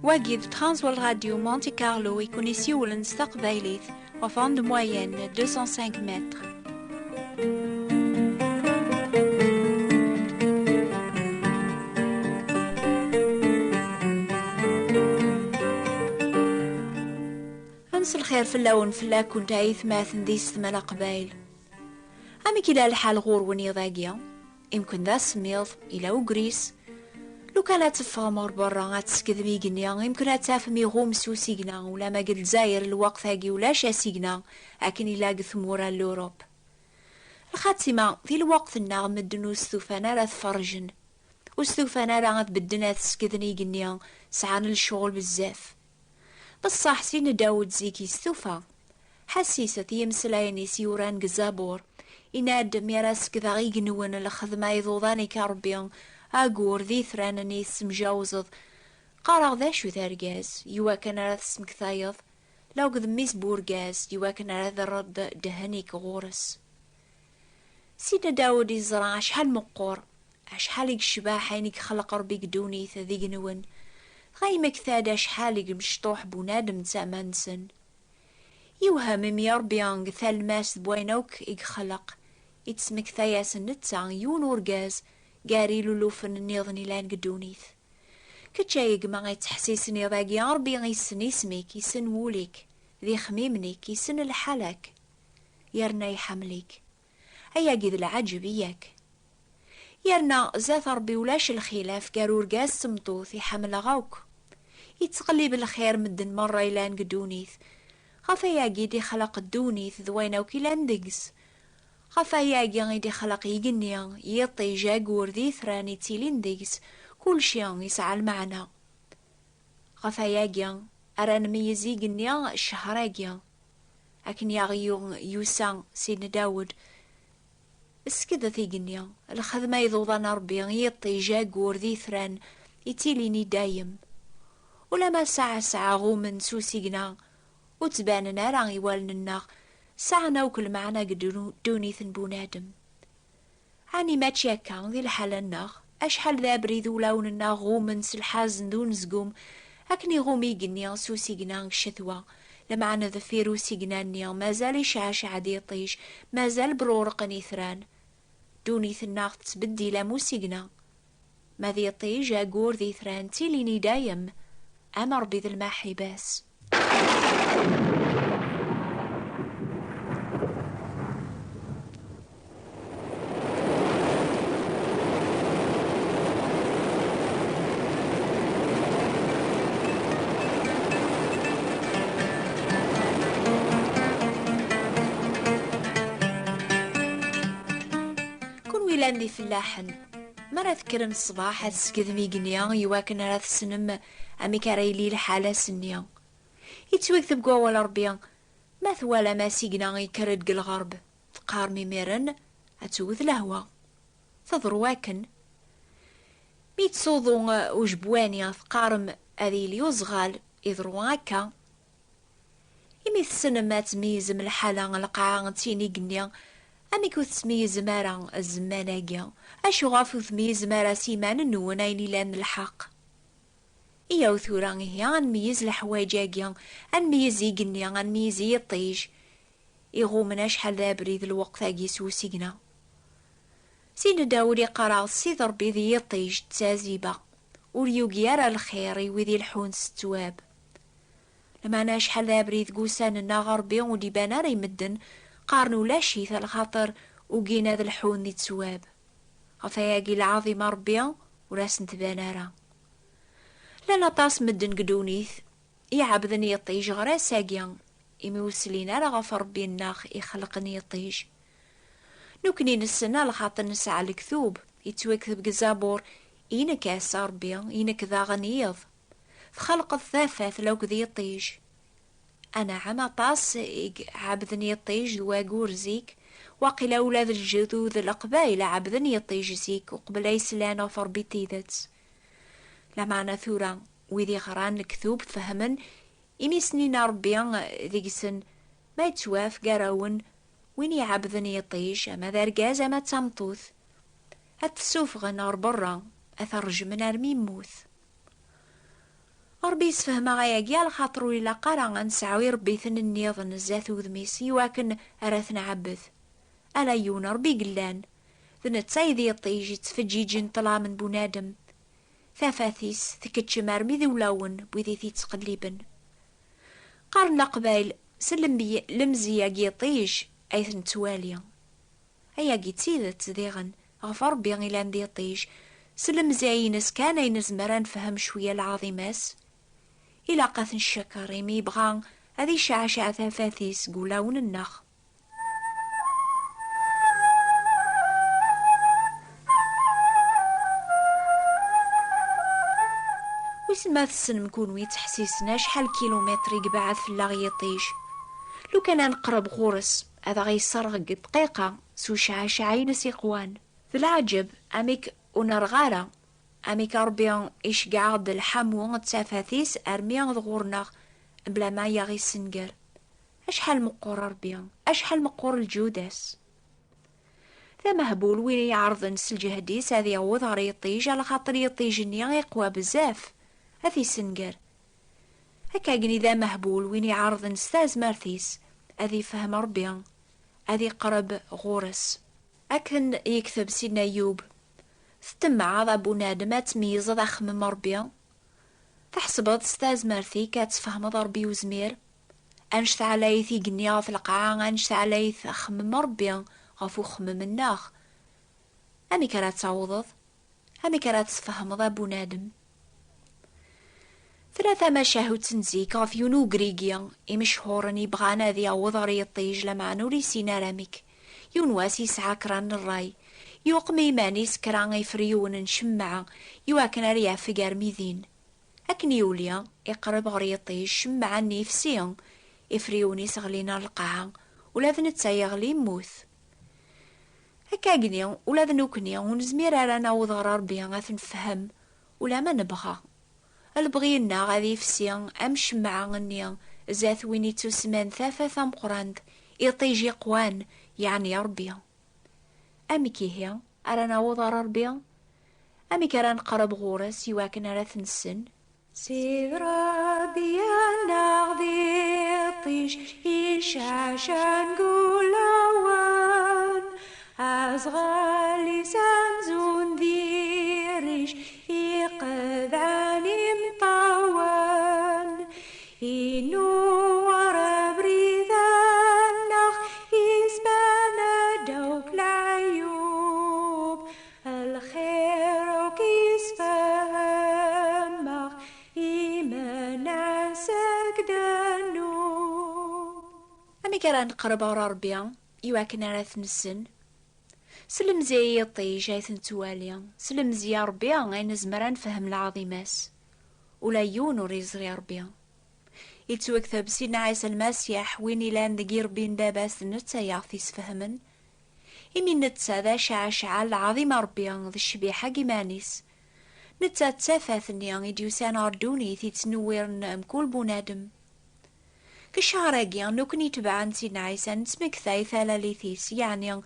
Wagid Transworld Radio Monte Carlo يكون يسيولن ستقبايليت وفان دو موين 205 متر. أمس الخير في اللون في الله كنت عيث ماثن ديس ثمان قبايل. أمي كلا الحال غور وني ضاقيا يمكن ذا سميض إلى وقريس لو كانت تفهمر برا غاتسكذبي قنيا يمكن تفهمي غوم سو سيقنا ولا ما قد زاير الوقت هاقي ولا شا سيقنا لكن يلاقي ثمورا لوروب الخاتمة في الوقت النغم الدنو الثوفانا راه تفرجن والثوفانا راه غتبدنا تسكذني قنيا سعان الشغل بزاف بصح سين داود زيكي الثوفا حسيسة يمسلايني سيوران قزابور إناد ميراس كذا غيقنون الخدمة يضوضاني كاربيان أقور ذي ثرانني سمجاوزض قارغ ذا شو ثارقاز يواكن راث سمكثايض لو قد ميس بورقاز يواكن راث الرد دهنيك غورس سيدنا داود يزرع شحال مقور شحال يقشباح عينيك خلق ربيك دوني ثذيق نون غيمك ثادا شحال مشطوح بنادم تامنسن يوهم ميربيان ثال ماس بوينوك يخلق يتسمك ثياس النتسان يون ورقاز قاري لولوفن النيضني لان قدونيث كتشايق ما يتحسيسني ضاقي ربي غيسن اسميك يسن ووليك ذي خميمنيك يسن الحلك يرنا يحمليك هيا قيد العجب إياك يرنا زات ربي ولاش الخلاف قارو رقاز سمطوث يحمل غوك يتقلب الخير مدن مرة إلان قدونيث خفايا قيدي خلق الدونيث ذوينا وكيلان دقس خفايا قيدي خلق يقنيا يطي جاقور ذي ثراني تيلين دقس كل شيء يسعى المعنى خفايا قيا أران ميزي قنيا الشهراقيا لكن يغيو يوسان سيدنا داود اسكذا ثي قنيا الخدمة يضوضان ربي يطي جاقور ذي ثران يتيليني دايم ولما ساعة غومن سوسيقنا وتباننا راه يوالنا ساعنا وكل معنا دوني ثنبونادم عني ما تشاكا ذي الحالنا أشحال ذا بريد ولوننا غومن سلحازن دون زقوم أكني غومي قنيا سوسيقنا الشثوى لمعنا ذفيرو سيقنانيا مازال يشعش عادي يطيش مازال برورق نيثران دوني ثناغ تبدي لا موسيقنا ما ذي يطيش أقور ذي ثران تيليني دايم أمر بذي الماحي باس كون ويلاندي فلاحن مرة ذكرن الصباح هتسكذمي قنيا يواكن راث سنم أمي كاريلي الحالة سنيا يتوكثب قوال ربيا ما ثوالا ما سيقنا يكرد الغرب تقار ميميرن هتوث لهوا تضرواكن ميت صوضو وجبوانيا ثقارم أذي ليوزغال يضرواكا يمي السنم ما تميز من الحالة القاعة تيني قنيا أمي كو تسميز مارا الزماناقيا أشو غافو تميز مارا سيمان النون أيني لان الحق إيا وثوران هي غنميز الحوايجاقيا غنميز يقنيا غنميز يطيج إغو من أشحال ذا بريد الوقت هاقي سوسيقنا سين داود يقرا سيد ربي ذي يطيج تازيبا وليوقي يرى الخير وذي الحون ستواب لما أنا أشحال ذا بريد قوساننا غربي ودي بانا ريمدن قارنو لا شي ثا الخاطر وقينا ذا الحون ذي تسواب غفاياقي العظيمة ربيا وراس نتبانارا لنا طاس مدن قدونيث يعبدني يطيج غراساقيا يموسلين راه غفر ربي الناخ يخلقني يطيج نوكني نسنا لخاطر نسعى الكثوب يتوكثب قزابور إينك ياسا ربيا إينك ذا غنيض فخلق الثافات لو كذي يطيج أنا عما طاس عبدني يطيج واقور زيك واقيل أولاد الجذوذ الأقبايل عبدني يطيج زيك وقبل يسلانا فربيتي ذات لما نثورا وذي غران الكثوب فهمن إمي سنين ربيا ذي سن ما يتواف قراون وين يعبدني يطيج أما ذا رقاز أما تمطوث هتسوف غنار برا أثرج من أرمي موث ربي يسفهم غاياكي على خاطرو إلا قرا نسعوي ربي ثننيض نزات وذميسي ولكن أراث نعبث ألا يون ربي قلان ذن تسايدي يطيج تفجيجين طلا من بنادم ثافاثيس ثكتش مرمي ذي ولاون بوذي تقليبن قارن قبايل سلم بي لمزياكي يطيج أيثن تواليا أياكي تسيدت ذيغن غفر بي غيلان ذي يطيج سلم زاينس كان ينزمران فهم شوية العظيماس إلا قاثن الشكر يمي بغان هذي شعشع ثافاثيس قولاون النخ ويسما السن مكون ويتحسيسنا شحال كيلومتر يقبعد في اللاغ يطيج لو كان نقرب غورس هذا غيصرغ دقيقة سو شعشعين سيقوان ذي العجب أميك ونرغارة أميك ربيان إيش قاعد الحمو تسافاثيس أرميان ضغورنا بلا ما يغي سنقر أشحال مقور ربيان أشحال مقور الجوداس ذا مهبول وين يعرض نس الجهديس هذي يعوض غير يطيج على خاطر يطيج النيا يقوى بزاف هذي سنقر هكا قني ذا مهبول وين يعرض نس ذا زمارثيس هذي فهم ربيان هذي قرب غورس أكن يكتب سيدنا أيوب ستمع ذا بنادم تميز ذا خمم ربيان تحسبت ستاز مرثي كاتفهم ربي وزمير أنشت عليث يقنيا في القاعة أنشت عليث خمم ربيان غفو خمم الناخ أمي كرات تعوضض أمي كرات تفهم ذا بنادم ثلاثة مشاهد تنزيك غفيونو غريقيا إمشهورن يبغانا ذي عوضر يطيج لما نوري سينا راميك يونواس يسعى كران الراي يوقم يمانيس كران يفريون نشمع يواكن ريا فقار ميذين أكن يوليا يقرب غريطيج شمع نيفسيا يفريوني سغلينا القاعة ولا ذنتا يغلي موث هكا قنيا ولا ذنوكنيا ونزمير رانا وضغر ربيا غاث نفهم ولا ما نبغى البغينا غادي يفسيا أم شمع غنيا زاث ويني تسمان ثافة مقراند يطيج يقوان يعني ربيا أمي كيهيا أرانا وضغر ربيا أمي كران قرب غورس يواكن راث نسن سيد ربي نغذي طيش إشاشان قولوان أزغالي سمزون ذيريش يقذعني مطوان إنو وربري ذنخ يسبانا دوك العيوب الخير وكيسفهمخ أمي كرا نقرب ورا ربيا يواكن راث نسن سلم زي يطيج ايثن تواليا سلم زي ربيا غين زمران فهم العظيماس ولا يونو ريزري ربيا يتوكثب سيدنا عيسى المسيح وين لان دقي ربي نداباس نتا يعطيس فهمن إمي نتا ذا شعشع العظيم ربيا ذا الشبيحة كيمانيس نتا تسافاثني يديوسان ردوني تتنويرن مكول بنادم كشهراقي نوكن يتبعن سيدنا عيسى نتمكثاي ثلاليثيس يعني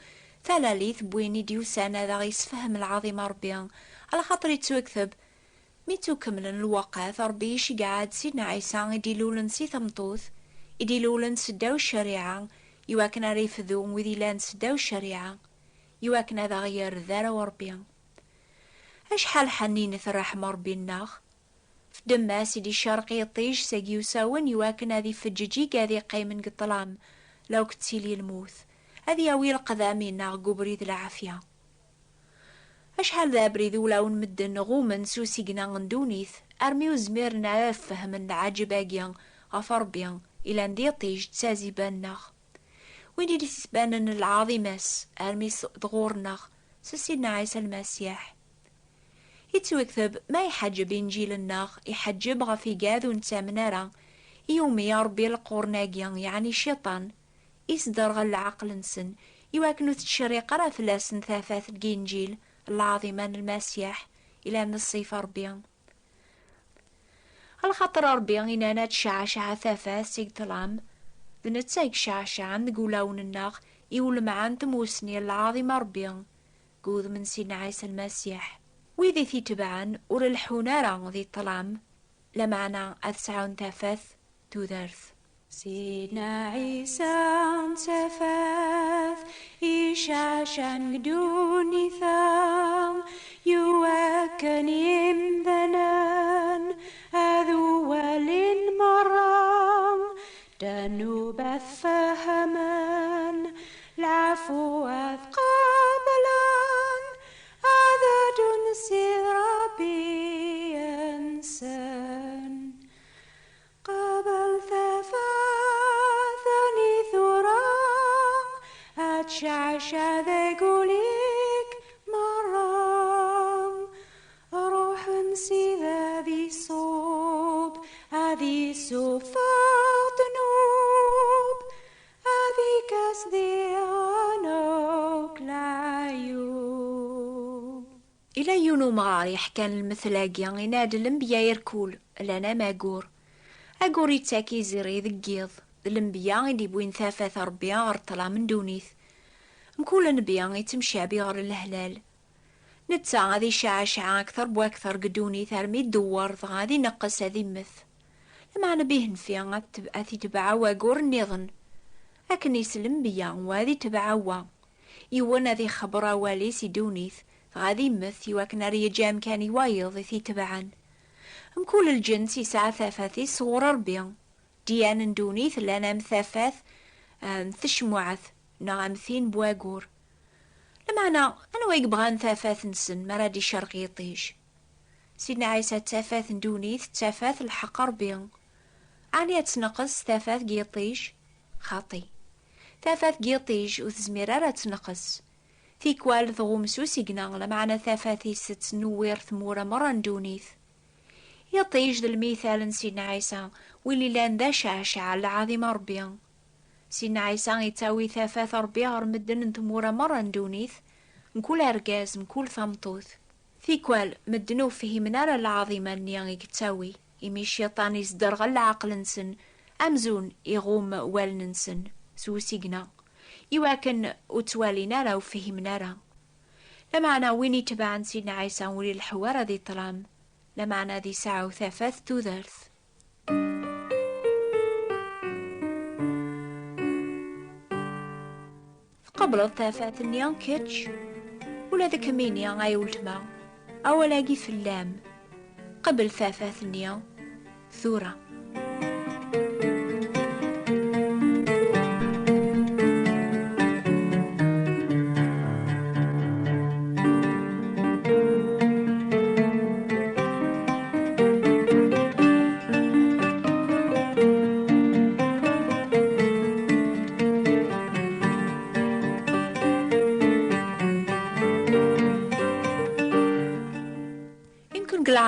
ثلاليث بوين يديوسان هذا غيسفهم العظيم ربيا على خاطر يتوكثب ميتو كملن الوقت ربي يشقعد سيدنا عيسى يديلولن سي ثمطوث يديلولن سداو الشريعة يواكن ريفذون وذي لان سداو الشريعة يواكن هذا غير ذارا وربيا أشحال حنين ثرحم ربي الناخ في دما سيدي الشرقي يطيج ساقي وساون يواكن هذي فججي قاذي قيمن قطلام لو كتسيلي الموث هذي يوي القذامي ناغ قبري ذي العافية أشحال ذا بريذ ولاون مدن غومن سوسي قنا غندونيث أرميو زميرنا فهم العجباقيا غفربيا إلا ندي يطيج تسازي باناغ وين يدي تسبانن العظيماس أرمي ضغورنا سيدنا عيسى المسيح يتوكثب ما يحجب إنجيل الناغ يحجب غفي قاذو نتا منارا يومي يا ربي القورناقيا يعني الشيطان يصدر غل العقل نسن يواكنو تشري قرا فلاسن ثاثاث الإنجيل العظيمان المسيح إلى من الصيف ربيا الخطر ربيا إنانا تشعشع ثاثاث سيقتلام ذنتسايق شعشع نقولاون الناغ يول معان تموسني العظيم ربيا قوذ من سيدنا عيسى المسيح ويذي تبعا ور الحونارا ذي الطلام لمعنى أتسعون تافث تودرث. سيدنا عيسى تفاث إشاشا قدوني ثام يوكن يمذنان أذول مرام دنوب فهمان العفو قابلان هذا جنسي ربي إنسان قبل ثفاثني ثرام أتشعش ذا قوليك مرام روح نسي ذي صوب هذي سفاق نوب هذي كاس ذي عنوك العيوب. إلى يونو مغاري حكان المثلاقيا ينادي الانبياء يركول لنا ماقور أقوري تاكي زيري ذقيض الانبياء اللي بوين ثافث ربيا غرطلا من دونيث مكول انبياء يتمشى بي غير الهلال نتا غادي شعا أكثر بواكثر قدوني ثارمي الدوار غادي نقص هذي مث لما أنا بيه نفيا أثي تبعا واقور النظن أكن يسلم بيا وهذي تبعا يوانا ذي خبرا والي سيدونيث غادي مث يواكنا ريجام كان يوايض ثي تبعا مكول الجنس يسعى ثافاثي صغور ربيا ديان دونيث لنا مثافاث ثشموعث نغامثين بواقور لما أنا ويقبغان ثافاث نسن مرادي شرقي طيش سيدنا عيسى تافاث دونيث تافاث الحق ربيا عني تنقص ثافاث قيطيش خاطي ثافاث قيطيش وثزميرا تنقص ثيكوال ثغومسو سيقنا لمعنى ثافاثي ست نوير ثمورة مران دونيث يطيج ذا المثال سيدنا عيسى واللي لان ذا شعشع العظيم ربيا سيدنا عيسى يتاوي ثافاث ربيا رمدن ثمورة مران دونيث مكول أرقاز مكول ثمطوث ثيكوال مدنو فيه منارة العظيمة نيان يكتاوي إمي الشيطان يصدر العقل نسن أمزون يغوم وال ننسن سو سيقنا يواكن وتوالينا لو فيه منارة لمعنى ويني تبعن سيدنا عيسى ولي الحوار ذي طلام لمعنى ذي ساعة وثافث تذرث. قبل الثافث النيان كيتش ولا ذا كمينيا غايولتما أولاقي في اللام قبل ثافث النيان ثورة.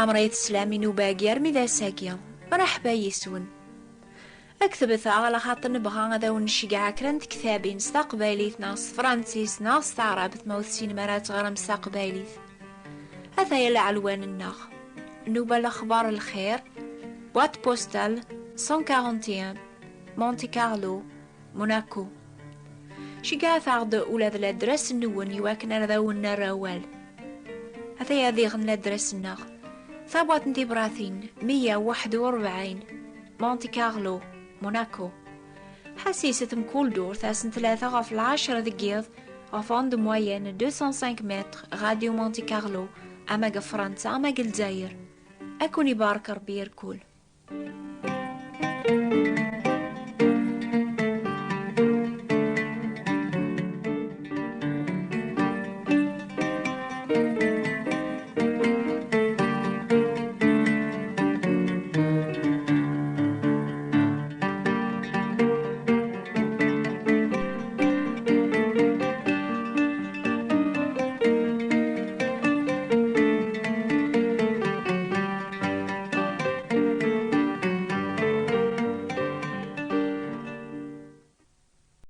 العمرية السلامين وباقير مذا ساقيا مرحبا يسون أكتبت على خاطر نبغى غدا ونشجع كرنت كتابين استقباليث ناس فرانسيس ناس تعربت موث سينمارات غير مستقباليث هذا يلا علوان النغ نوبة الأخبار الخير بوات بوستال 141 مونتي كارلو موناكو شجع ثعد أولاد الأدرس النون يواكن أرذون الروال هذا يذيغ الأدرس النغ ثابوات انتي براثين 141 مونتي كارلو موناكو حسيسة مكول دور ثاسن 3 غف 10 دقيقة غفان دو موين 205 متر راديو مونتي كارلو أماق فرنسا أماق الجزائر أكوني بارك ربي يركول